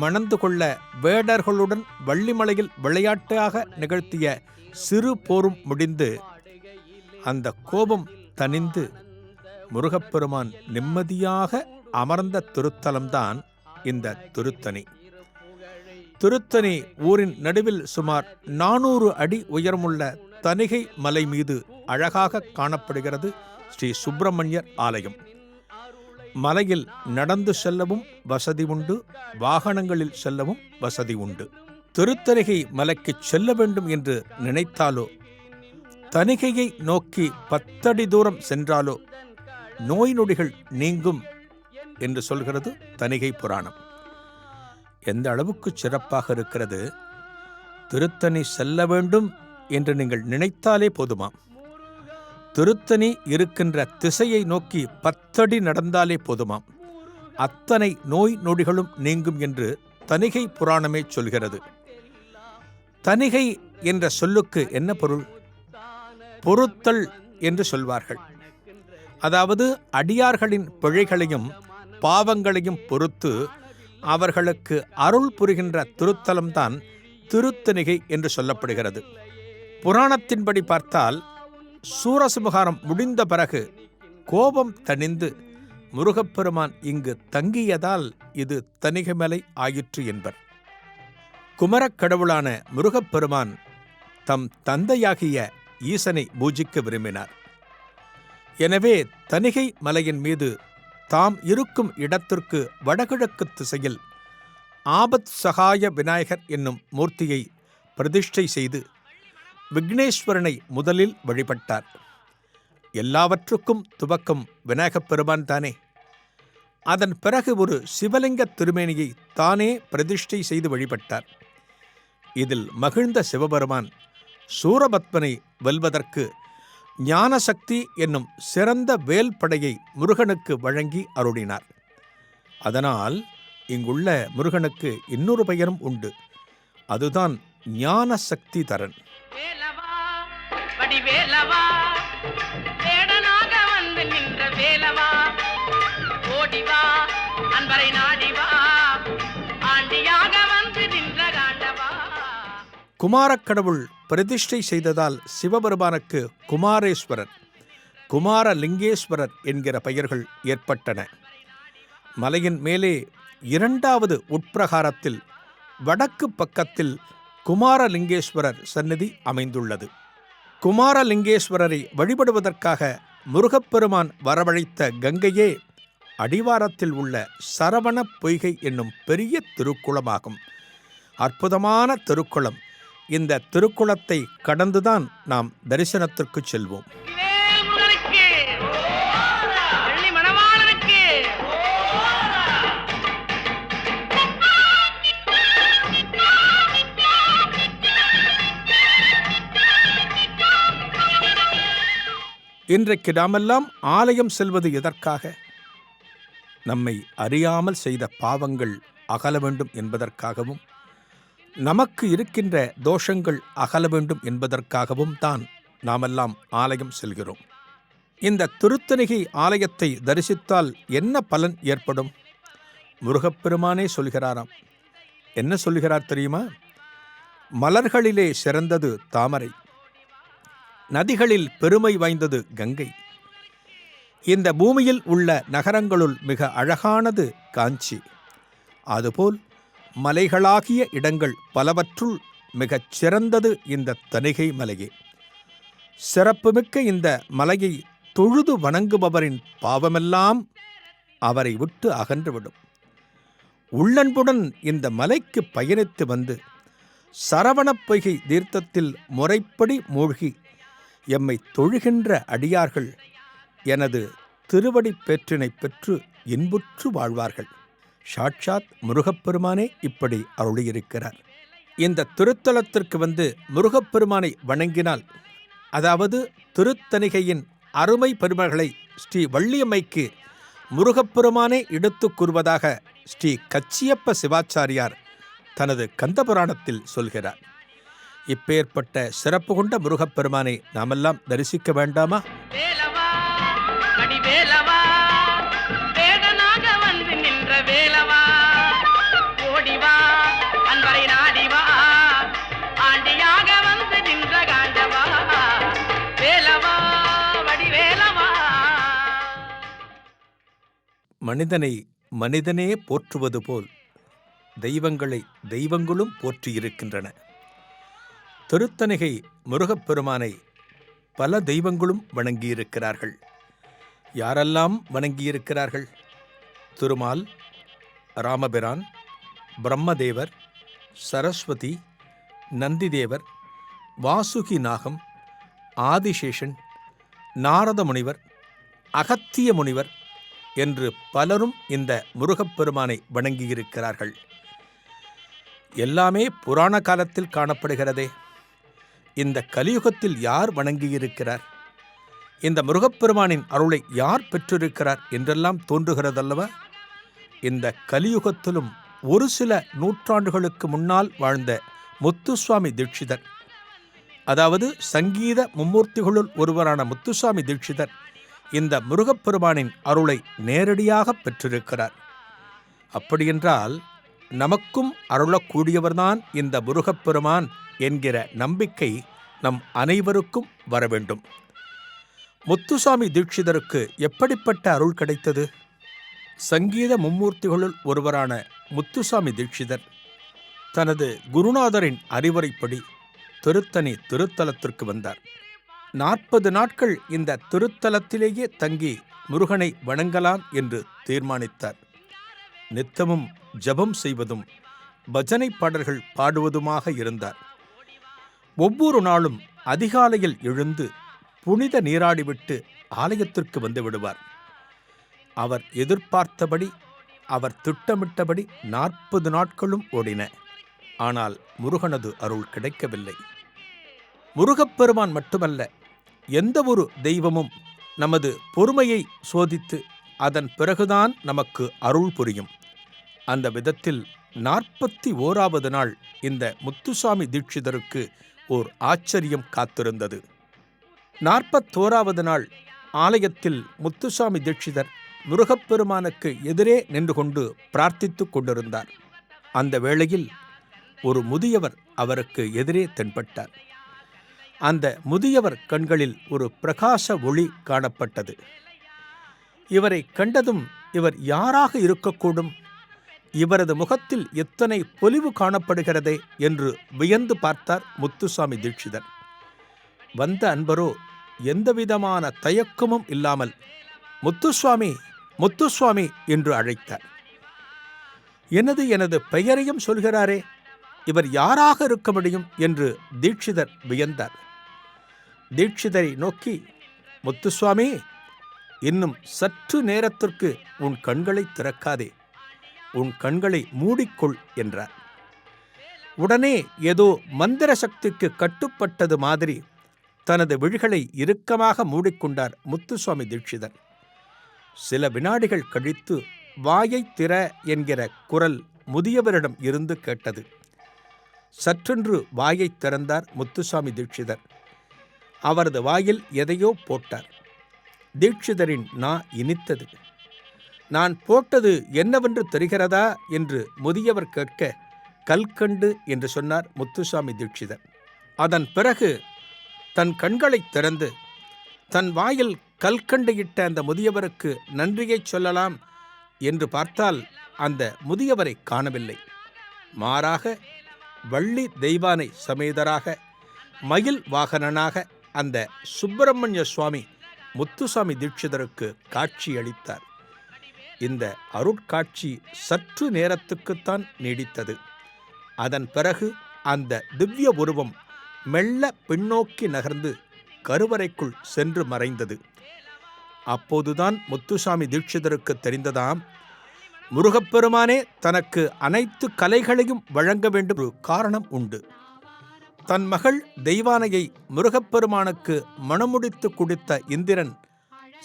மணந்து கொள்ள வேடர்களுடன் வள்ளிமலையில் விளையாட்டாக நிகழ்த்திய சிறு போரும் முடிந்து அந்த கோபம் தணிந்து முருகப்பெருமான் நிம்மதியாக அமர்ந்த திருத்தலம்தான் இந்த திருத்தணி. திருத்தணி ஊரின் நடுவில் சுமார் 400 அடி உயரமுள்ள தணிகை மலை மீது அழகாக காணப்படுகிறது ஸ்ரீ சுப்பிரமணியர் ஆலயம். மலையில் நடந்து செல்லவும் வசதி உண்டு, வாகனங்களில் செல்லவும் வசதி உண்டு. திருத்தணிகை மலைக்கு செல்ல வேண்டும் என்று நினைத்தாலோ, தணிகையை நோக்கி 10 அடி தூரம் சென்றாலோ நோய் நொடிகள் நீங்கும் என்று சொல்கிறது தணிகை புராணம். எந்த அளவுக்கு சிறப்பாக இருக்கிறது! திருத்தணி செல்ல வேண்டும் என்று நீங்கள் நினைத்தாலே போதுமாம். திருத்தணி இருக்கின்ற திசையை நோக்கி 10 அடி நடந்தாலே போதுமாம். அத்தனை நோய் நொடிகளும் நீங்கும் என்று தணிகை புராணமே சொல்கிறது. தணிகை என்ற சொல்லுக்கு என்ன பொருள்? பொறுத்தல் என்று சொல்வார்கள். அதாவது அடியார்களின் பிழைகளையும் பாவங்களையும் பொறுத்து அவர்களுக்கு அருள் புரிகின்ற திருத்தலம்தான் திருத்தணிகை என்று சொல்லப்படுகிறது. புராணத்தின்படி பார்த்தால் சூரசம்ஹாரம் முடிந்த பிறகு கோபம் தணிந்து முருகப்பெருமான் இங்கு தங்கியதால் இது தணிகை மலை ஆயிற்று என்பர். குமரக்கடவுளான முருகப்பெருமான் தம் தந்தையாகிய ஈசனை பூஜிக்க விரும்பினார். எனவே தணிகை மலையின் மீது தாம் இருக்கும் இடத்திற்கு வடகிழக்கு திசையில் ஆபத் சகாய விநாயகர் என்னும் மூர்த்தியை பிரதிஷ்டை செய்து விக்னேஸ்வரனை முதலில் வழிபட்டார். எல்லாவற்றுக்கும் துவக்கம் விநாயகப் பெருமான் தானே. அதன் பிறகு ஒரு சிவலிங்க திருமேனியை தானே பிரதிஷ்டை செய்து வழிபட்டார். இதில் மகிழ்ந்த சிவபெருமான் சூரபத்மனை வெல்வதற்கு ஞானசக்தி என்னும் சிறந்த வேல்படையை முருகனுக்கு வழங்கி அருளினார். அதனால் இங்குள்ள முருகனுக்கு இன்னொரு பெயரும் உண்டு. அதுதான் ஞானசக்தி தரன். குமாரக்கடவுள் பிரதிஷ்டை செய்ததால் சிவபெருமானுக்கு குமாரேஸ்வரர், குமாரலிங்கேஸ்வரர் என்கிற பெயர்கள் ஏற்பட்டன. மலையின் மேலே 2வது உட்பிரகாரத்தில் வடக்கு பக்கத்தில் குமாரலிங்கேஸ்வரர் சந்நிதி அமைந்துள்ளது. குமாரலிங்கேஸ்வரரை வழிபடுவதற்காக முருகப்பெருமான் வரவழைத்த கங்கையே அடிவாரத்தில் உள்ள சரவண பொய்கை என்னும் பெரிய திருக்குளமாகும். அற்புதமான திருக்குளம். இந்த திருக்குளத்தை கடந்துதான் நாம் தரிசனத்திற்கு செல்வோம். இன்றைக்கு நாமெல்லாம் ஆலயம் செல்வது எதற்காக? நம்மை அறியாமல் செய்த பாவங்கள் அகல வேண்டும் என்பதற்காகவும், நமக்கு இருக்கின்ற தோஷங்கள் அகல வேண்டும் என்பதற்காகவும் தான் நாமெல்லாம் ஆலயம் செல்கிறோம். இந்த திருத்தணிகை ஆலயத்தை தரிசித்தால் என்ன பலன் ஏற்படும்? முருகப்பெருமானே சொல்கிறாராம். என்ன சொல்கிறார் தெரியுமா? மலர்களிலே சிறந்தது தாமரை, நதிகளில் பெருமை வாய்ந்தது கங்கை, இந்த பூமியில் உள்ள நகரங்களுள் மிக அழகானது காஞ்சி, அதுபோல் மலைகளாகிய இடங்கள் பலவற்றுள் மிகச் சிறந்தது இந்த தணிகை மலையே. சிறப்புமிக்க இந்த மலையை தொழுது வணங்குபவரின் பாவமெல்லாம் அவரை விட்டு அகன்றுவிடும். உள்ளன்புடன் இந்த மலைக்கு பயணித்து வந்து சரவணப் பொய்கை தீர்த்தத்தில் முறைப்படி மூழ்கி எம்மை தொழுகின்ற அடியார்கள் எனது திருவடி பேற்றினை பெற்று இன்புற்று வாழ்வார்கள். சாட்சாத் முருகப்பெருமானே இப்படி அருளியிருக்கிறார். இந்த திருத்தலத்திற்கு வந்து முருகப்பெருமானை வணங்கினால், அதாவது திருத்தணிகையின் அருமை பெருமைகளை ஸ்ரீ வள்ளியம்மைக்கு முருகப்பெருமானே எடுத்துக் கூறுவதாக ஸ்ரீ கச்சியப்ப சிவாச்சாரியார் தனது கந்தபுராணத்தில் சொல்கிறார். இப்பேற்பட்ட சிறப்பு கொண்ட முருகப்பெருமானை நாமெல்லாம் தரிசிக்க வேண்டாமா? வேலவா, வேடனாக வந்து நின்ற வேலவா, ஓடிவா. மனிதனை மனிதனே போற்றுவது போல் தெய்வங்களை தெய்வங்களும் போற்றியிருக்கின்றன. திருத்தணிகை முருகப்பெருமானை பல தெய்வங்களும் வணங்கியிருக்கிறார்கள். யாரெல்லாம் வணங்கியிருக்கிறார்கள்? திருமால், ராமபிரான், பிரம்மதேவர், சரஸ்வதி, நந்திதேவர், வாசுகி நாகம், ஆதிசேஷன், நாரத முனிவர், அகத்திய முனிவர் என்று பலரும் இந்த முருகப்பெருமானை வணங்கியிருக்கிறார்கள். எல்லாமே புராண காலத்தில் காணப்படுகிறதே. இந்த கலியுகத்தில் யார் வணங்கியிருக்கிறார்? இந்த முருகப்பெருமானின் அருளை யார் பெற்றிருக்கிறார் என்றெல்லாம் தோன்றுகிறதல்லவா? இந்த கலியுகத்திலும் ஒரு சில நூற்றாண்டுகளுக்கு முன்னால் வாழ்ந்த முத்துசுவாமி தீட்சிதர், அதாவது சங்கீத மும்மூர்த்திகளுள் ஒருவரான முத்துசுவாமி தீட்சிதர் இந்த முருகப்பெருமானின் அருளை நேரடியாக பெற்றிருக்கிறார். அப்படியென்றால் நமக்கும் அருளக்கூடியவர்தான் இந்த முருகப்பெருமான் என்கிற நம்பிக்கை நம் அனைவருக்கும் வர வேண்டும். முத்துசுவாமி தீட்சிதருக்கு எப்படிப்பட்ட அருள் கிடைத்தது? சங்கீத மும்மூர்த்திகளுள் ஒருவரான முத்துசுவாமி தீட்சிதர் தனது குருநாதரின் அறிவுரைப்படி திருத்தணி திருத்தலத்திற்கு வந்தார். 40 நாட்கள் இந்த திருத்தலத்திலேயே தங்கி முருகனை வணங்கலாம் என்று தீர்மானித்தார். நித்தமும் ஜபம் செய்வதும் பஜனை பாடல்கள் பாடுவதுமாக இருந்தார். ஒவ்வொரு நாளும் அதிகாலையில் எழுந்து புனித நீராடிவிட்டு ஆலயத்திற்கு வந்து விடுவார். அவர் எதிர்பார்த்தபடி, அவர் திட்டமிட்டபடி 40 நாட்களும் ஓடின. ஆனால் முருகனது அருள் கிடைக்கவில்லை. முருகப்பெருமான் மட்டுமல்ல, எந்த ஒரு தெய்வமும் நமது பொறுமையை சோதித்து அதன் பிறகுதான் நமக்கு அருள் புரியும். அந்த விதத்தில் 41வது நாள் இந்த முத்துசுவாமி தீட்சிதருக்கு ஓர் ஆச்சரியம் காத்திருந்தது. 41வது நாள் ஆலயத்தில் முத்துசுவாமி தீட்சிதர் முருகப்பெருமானுக்கு எதிரே நின்று கொண்டு பிரார்த்தித்து கொண்டிருந்தார். அந்த வேளையில் ஒரு முதியவர் அவருக்கு எதிரே தென்பட்டார். அந்த முதியவர் கண்களில் ஒரு பிரகாச ஒளி காணப்பட்டது. இவரை கண்டதும் இவர் யாராக இருக்கக்கூடும்? இவரது முகத்தில் எத்தனை பொலிவு காணப்படுகிறதே என்று வியந்து பார்த்தார் முத்துசுவாமி தீட்சிதர். வந்த அன்பரோ எந்தவிதமான தயக்கமும் இல்லாமல் முத்துசுவாமி, முத்துசுவாமி என்று அழைத்தார். எனது பெயரையும் சொல்கிறாரே, இவர் யாராக இருக்க முடியும் என்று தீட்சிதர் வியந்தார். தீட்சிதரை நோக்கி, முத்துசுவாமி, இன்னும் சற்று நேரத்திற்கு உன் கண்களை திறக்காதே, உன் கண்களை மூடிக்கொள் என்றார். உடனே ஏதோ மந்திர சக்திக்கு கட்டுப்பட்டது மாதிரி தனது விழிகளை இறுக்கமாக மூடிக்கொண்டார் முத்துசுவாமி தீட்சிதர். சில வினாடிகள் கழித்து வாயை திற என்கிற குரல் முதியவரிடம் இருந்து கேட்டது. சற்றென்று வாயை திறந்தார் முத்துசுவாமி தீட்சிதர். அவரது வாயில் எதையோ போட்டார். தீட்சிதரின் நா இனித்தது. நான் போட்டது என்னவென்று தெரிகிறதா என்று முதியவர் கேட்க, கல்கண்டு என்று சொன்னார் முத்துசுவாமி தீட்சிதர். அதன் பிறகு தன் கண்களை திறந்து தன் வாயில் கல்கண்டு இட்ட அந்த முதியவருக்கு நன்றியை சொல்லலாம் என்று பார்த்தால் அந்த முதியவரை காணவில்லை. மாறாக வள்ளி தெய்வானை சமேதராக மயில் வாகனனாக அந்த சுப்பிரமணிய சுவாமி முத்துசுவாமி தீட்சிதருக்கு காட்சி அளித்தார். இந்த அருட்காட்சி சற்று நேரத்துக்குத்தான் நீடித்தது. அதன் பிறகு அந்த திவ்ய உருவம் மெல்ல பின்னோக்கி நகர்ந்து கருவறைக்குள் சென்று மறைந்தது. அப்போதுதான் முத்துசுவாமி தீட்சிதருக்கு தெரிந்ததாம், முருகப்பெருமானே தனக்கு அனைத்து கலைகளையும் வழங்க வேண்டும் ஒரு காரணம் உண்டு. தன் மகள் தெய்வானையை முருகப்பெருமானுக்கு மணமுடித்து கொடுத்த இந்திரன்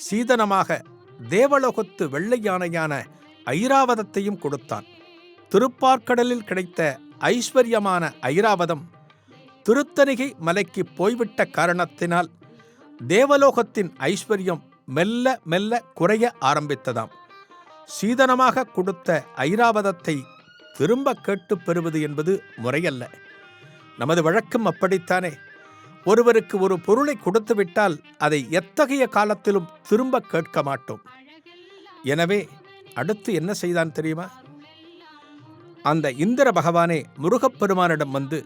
சீதனமாக தேவலோகத்து வெள்ளை யானையான ஐராவதத்தையும் கொடுத்தான். திருப்பார்க்கடலில் கிடைத்த ஐஸ்வர்யமான ஐராவதம் திருத்தணிகை மலைக்கு போய்விட்ட காரணத்தினால் தேவலோகத்தின் ஐஸ்வர்யம் மெல்ல மெல்ல குறைய ஆரம்பித்ததாம். சீதனமாக கொடுத்த ஐராவதத்தை திரும்ப கேட்டு பெறுவது என்பது முறையல்ல. நமது வழக்கம் அப்படித்தானே. ஒருவருக்கு ஒரு பொருளை கொடுத்துவிட்டால் அதை எத்தகைய காலத்திலும் திரும்ப கேட்க மாட்டோம். எனவே அடுத்து என்ன செய்தான் தெரியுமா? அந்த இந்திர பகவானே முருகப்பெருமானிடம் வந்து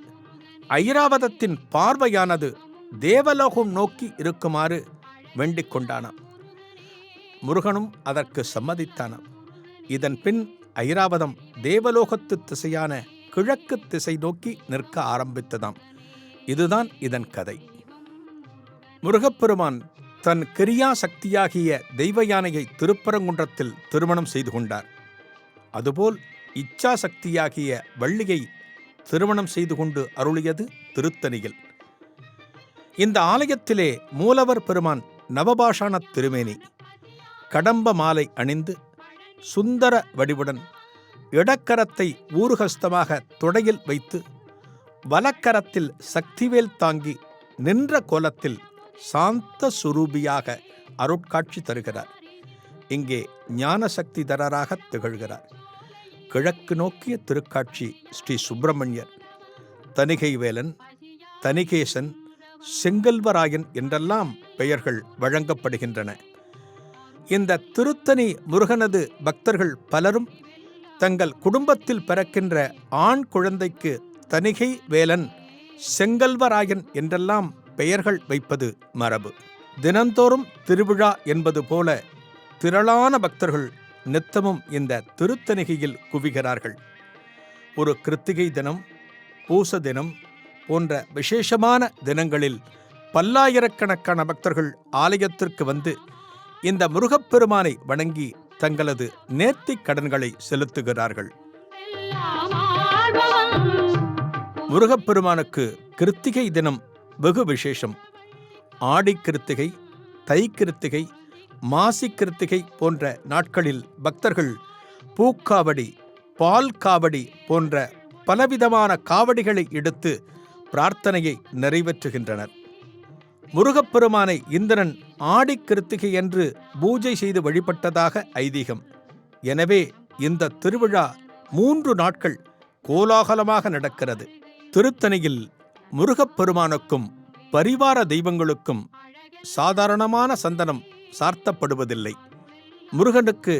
ஐராவதத்தின் பார்வையானது தேவலோகம் நோக்கி இருக்குமாறு வேண்டிக் கொண்டானாம். முருகனும் அதற்கு சம்மதித்தானாம். இதன் பின் ஐராவதம் தேவலோகத்து திசையான கிழக்கு திசை நோக்கி நிற்க ஆரம்பித்ததாம். இதுதான் இதன் கதை. முருகப்பெருமான் தன் கிரியா சக்தியாகிய தெய்வ யானையை திருப்பரங்குன்றத்தில் திருமணம் செய்து கொண்டார். அதுபோல் இச்சா சக்தியாகிய வள்ளியை திருமணம் செய்து கொண்டு அருளியது திருத்தணியில். இந்த ஆலயத்திலே மூலவர் பெருமான் நவபாஷான திருமேனி, கடம்ப மாலை அணிந்து சுந்தர வடிவுடன் இடக்கரத்தை ஊருகஸ்தமாக தொடையில் வைத்து வலக்கரத்தில் சக்திவேல் தாங்கி நின்ற கோலத்தில் சாந்த சுரூபியாக அருட்காட்சி தருகிறார். இங்கே ஞான சக்தி தரராக திகழ்கிறார். கிழக்கு நோக்கிய திருக்காட்சி ஸ்ரீ சுப்பிரமணியர், தணிகை வேலன், தணிகேசன், செங்கல்வராயன் என்றெல்லாம் பெயர்கள் வழங்கப்படுகின்றன. இந்த திருத்தணி முருகனது பக்தர்கள் பலரும் தங்கள் குடும்பத்தில் பிறக்கின்ற ஆண் குழந்தைக்கு தணிகை வேலன், செங்கல்வராயன் என்றெல்லாம் பெயர்கள் வைப்பது மரபு. தினந்தோறும் திருவிழா என்பது போல திரளான பக்தர்கள் நித்தமும் இந்த திருத்தணிகையில் குவிகிறார்கள். ஒரு கிருத்திகை தினம், பூச தினம் போன்ற விசேஷமான தினங்களில் பல்லாயிரக்கணக்கான பக்தர்கள் ஆலயத்திற்கு வந்து இந்த முருகப்பெருமானை வணங்கி தங்களது நேர்த்திக் கடன்களை செலுத்துகிறார்கள். முருகப்பெருமானுக்கு கிருத்திகை தினம் வெகு விசேஷம். ஆடி கிருத்திகை, தை கிருத்திகை, மாசி கிருத்திகை போன்ற நாட்களில் பக்தர்கள் பூக்காவடி, பால் காவடி போன்ற பலவிதமான காவடிகளை எடுத்து பிரார்த்தனையை நிறைவேற்றுகின்றனர். முருகப்பெருமானை இந்திரன் ஆடி கிருத்திகை என்று பூஜை செய்து வழிபட்டதாக ஐதீகம். எனவே இந்த திருவிழா 3 நாட்கள் கோலாகலமாக நடக்கிறது. திருத்தணியில் முருகப்பெருமானுக்கும் பரிவார தெய்வங்களுக்கும் சாதாரணமான சந்தனம் சார்த்தப்படுவதில்லை. முருகனுக்கு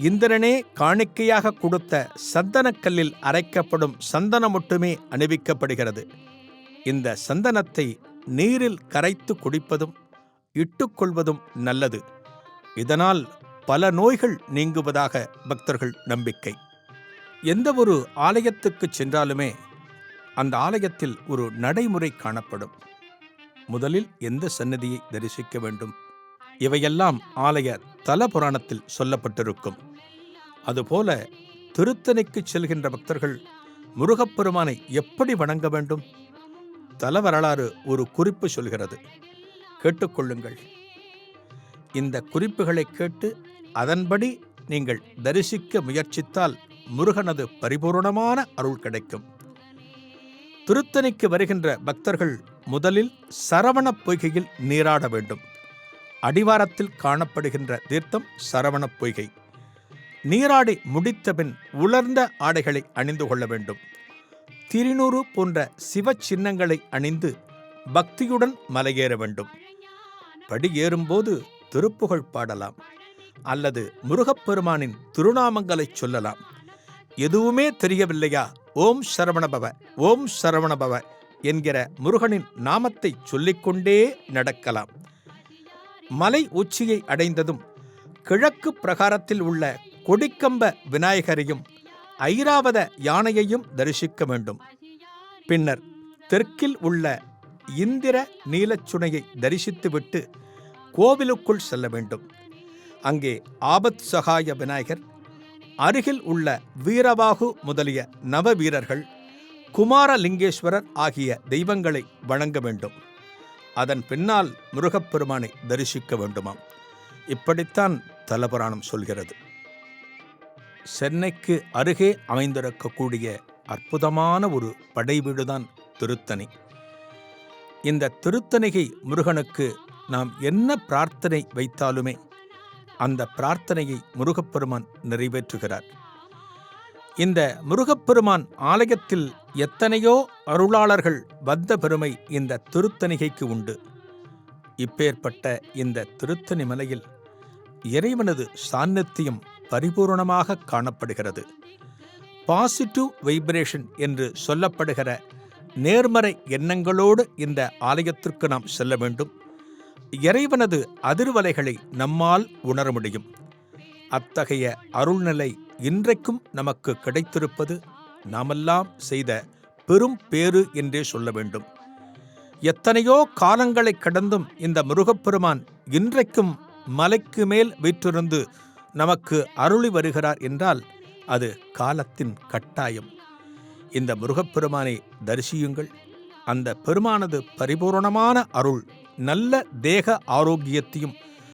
இந்திரனே காணிக்கையாக கொடுத்த சந்தனக்கல்லில் அரைக்கப்படும் சந்தனம் மட்டுமே அணிவிக்கப்படுகிறது. இந்த சந்தனத்தை நீரில் கரைத்து குடிப்பதும் இட்டுக்கொள்வதும் நல்லது. இதனால் பல நோய்கள் நீங்குவதாக பக்தர்கள் நம்பிக்கை. எந்த ஒரு ஆலயத்துக்கு சென்றாலுமே அந்த ஆலயத்தில் ஒரு நடைமுறை காணப்படும். முதலில் எந்த சன்னதியை தரிசிக்க வேண்டும், இவையெல்லாம் ஆலய தல புராணத்தில் சொல்லப்பட்டிருக்கும். அதுபோல திருத்தணிக்கு செல்கின்ற பக்தர்கள் முருகப்பெருமானை எப்படி வணங்க வேண்டும்? தல வரலாறு ஒரு குறிப்பு சொல்கிறது, கேட்டுக்கொள்ளுங்கள். இந்த குறிப்புகளை கேட்டு அதன்படி நீங்கள் தரிசிக்க முயற்சித்தால் முருகனது பரிபூர்ணமான அருள் கிடைக்கும். திருத்தணிக்கு வருகின்ற பக்தர்கள் முதலில் சரவணப் பொய்கையில் நீராட வேண்டும். அடிவாரத்தில் காணப்படுகின்ற தீர்த்தம் சரவணப் பொய்கை. நீராடி முடித்தபின் உலர்ந்த ஆடைகளை அணிந்து கொள்ள வேண்டும். திருநூறு போன்ற சிவ சின்னங்களை அணிந்து பக்தியுடன் மலையேற வேண்டும். படியேறும்போது திருப்புகழ் பாடலாம் அல்லது முருகப்பெருமானின் திருநாமங்களை சொல்லலாம். எதுவுமே தெரியவில்லையா? ஓம் சரவணபவ, ஓம் சரவணபவ என்கிற முருகனின் நாமத்தை சொல்லிக்கொண்டே நடக்கலாம். மலை உச்சியை அடைந்ததும் கிழக்கு பிரகாரத்தில் உள்ள கொடிக்கம்ப விநாயகரையும் ஐராவத யானையையும் தரிசிக்க வேண்டும். பின்னர் தெற்கில் உள்ள இந்திர நீலச்சுனையை தரிசித்துவிட்டு கோவிலுக்குள் செல்ல வேண்டும். அங்கே ஆபத் சகாய விநாயகர், அருகில் உள்ள வீரபாகு முதலிய நவவீரர்கள், குமாரலிங்கேஸ்வரர் ஆகிய தெய்வங்களை வணங்க வேண்டும். அதன் பின்னால் முருகப்பெருமானை தரிசிக்க வேண்டுமாம். இப்படித்தான் தலபுராணம் சொல்கிறது. சென்னைக்கு அருகே அமைந்திருக்கக்கூடிய அற்புதமான ஒரு படைவீடுதான் திருத்தணி. இந்த திருத்தணிகை முருகனுக்கு நாம் என்ன பிரார்த்தனை வைத்தாலுமே அந்த பிரார்த்தனையை முருகப்பெருமான் நிறைவேற்றுகிறார். இந்த முருகப்பெருமான் ஆலயத்தில் எத்தனையோ அருளாளர்கள் வந்த பெருமை இந்த திருத்தணிகைக்கு உண்டு. இப்பேற்பட்ட இந்த திருத்தணி மலையில் இறைவனது சாநித்தியம் பரிபூரணமாக காணப்படுகிறது. பாசிட்டிவ் வைப்ரேஷன் என்று சொல்லப்படுகிற நேர்மறை எண்ணங்களோடு இந்த ஆலயத்திற்கு நாம் செல்ல வேண்டும். இறைவனது அதிர்வலைகளை நம்மால் உணர முடியும். அத்தகைய அருள்நிலை இன்றைக்கும் நமக்கு கிடைத்திருப்பது நாமெல்லாம் செய்த பெரும் பேறு என்றே சொல்ல வேண்டும். எத்தனையோ காலங்களை கடந்தும் இந்த முருகப்பெருமான் இன்றைக்கும் மலைக்கு மேல் வீற்றிருந்து நமக்கு அருளி வருகிறார் என்றால் அது காலத்தின் கட்டாயம். இந்த முருகப்பெருமானை தரிசியுங்கள். அந்த பெருமானது பரிபூரணமான அருள் நல்ல தேக ஆரோக்கியத்தையும்